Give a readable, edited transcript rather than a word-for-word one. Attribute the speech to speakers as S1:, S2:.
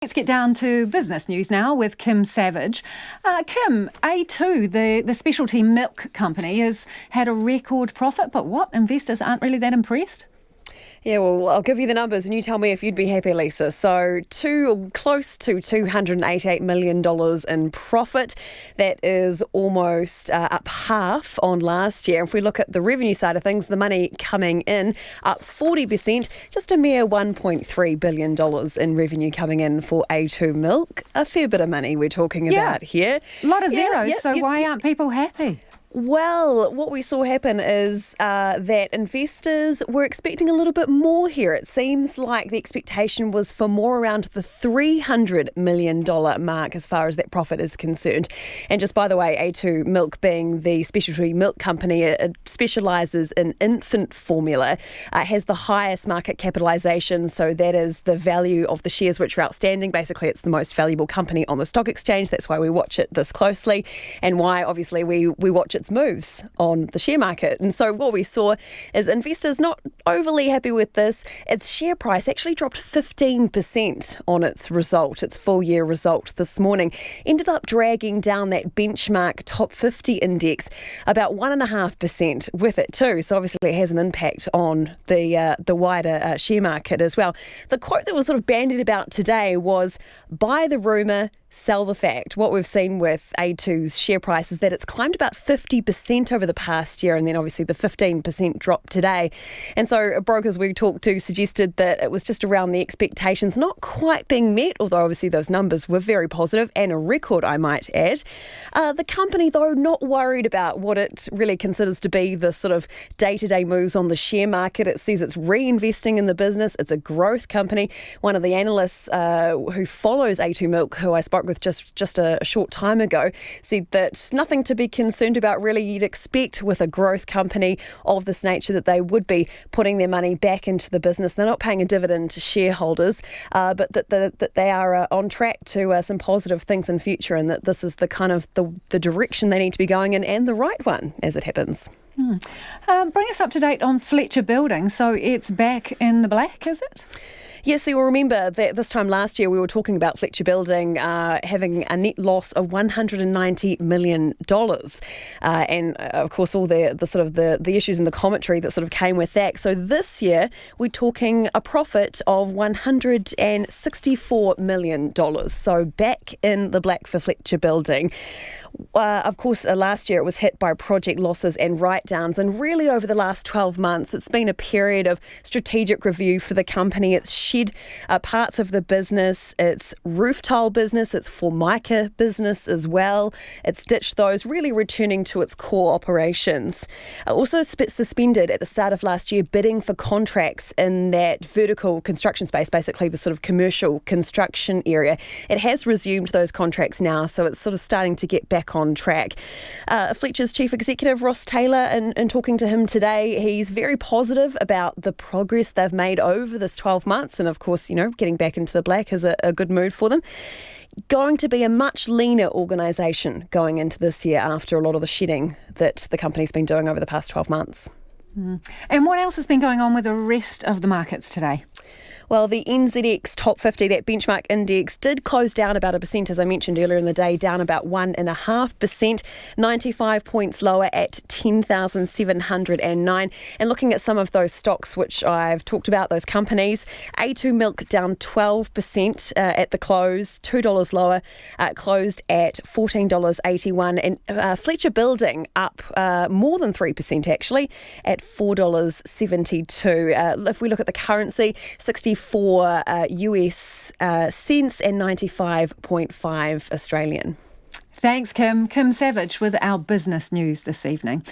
S1: Let's get down to business news now with Kim Savage. Kim, A2, the specialty milk company, has had a record profit, but what? Investors aren't really that impressed?
S2: Yeah, well, I'll give you the numbers and you tell me if you'd be happy, Lisa. So close to $288 million in profit. That is almost up half on last year. If we look at the revenue side of things, the money coming in up 40%, just a mere $1.3 billion in revenue coming in for A2 Milk. A fair bit of money we're talking about here.
S1: A lot of zeros, why aren't people happy?
S2: Well, what we saw happen is that investors were expecting a little bit more here. It seems like the expectation was for more around the $300 million mark as far as that profit is concerned. And just by the way, A2 Milk being the specialty milk company, it specialises in infant formula, has the highest market capitalisation, so that is the value of the shares which are outstanding. Basically, it's the most valuable company on the stock exchange. That's why we watch it this closely and why, obviously, we watch its moves on the share market. And so what we saw is investors not overly happy with this. Its share price actually dropped 15% on its result, its full year result this morning. Ended up dragging down that benchmark top 50 index about 1.5% with it too. So obviously it has an impact on the wider share market as well. The quote that was sort of bandied about today was, buy the rumour, sell the fact. What we've seen with A2's share price is that it's climbed about 50% over the past year, and then obviously the 15% drop today. And so brokers we talked to suggested that it was just around the expectations not quite being met, although obviously those numbers were very positive and a record, I might add. The company, though, not worried about what it really considers to be the sort of day-to-day moves on the share market. It says it's reinvesting in the business. It's a growth company. One of the analysts who follows A2 Milk, who I spoke with just a short time ago, said that nothing to be concerned about really. You'd expect with a growth company of this nature that they would be putting their money back into the business. They're not paying a dividend to shareholders, but that they are on track to some positive things in future, and that this is the kind of the direction they need to be going in, and the right one as it happens.
S1: Bring us up to date on Fletcher Building. So it's back in the black, is it?
S2: Yes, so you'll remember that this time last year we were talking about Fletcher Building having a net loss of $190 million. And of course all the sort of the issues and the commentary that sort of came with that. So this year we're talking a profit of $164 million. So back in the black for Fletcher Building. Of course, last year it was hit by project losses and write-downs, and really over the last 12 months it's been a period of strategic review for the company. It's shed parts of the business, its roof tile business, its Formica business as well. It's ditched those, really returning to its core operations. Also suspended at the start of last year bidding for contracts in that vertical construction space, basically the sort of commercial construction area. It has resumed those contracts now, so it's sort of starting to get back on track. Fletcher's chief executive, Ross Taylor, in talking to him today, he's very positive about the progress they've made over this 12 months. And of course, getting back into the black is a good mood for them. Going to be a much leaner organisation going into this year after a lot of the shedding that the company's been doing over the past 12 months.
S1: And what else has been going on with the rest of the markets today?
S2: Well, the NZX Top 50, that benchmark index, did close down about 1%, as I mentioned earlier in the day, down about 1.5%, 95 points lower at 10,709. And looking at some of those stocks which I've talked about, those companies, A2 Milk down 12% at the close, $2 lower, closed at $14.81. And Fletcher Building up more than 3% actually, at $4.72. If we look at the currency, 64 US cents and 95.5 Australian.
S1: Thanks, Kim. Kim Savage with our business news this evening.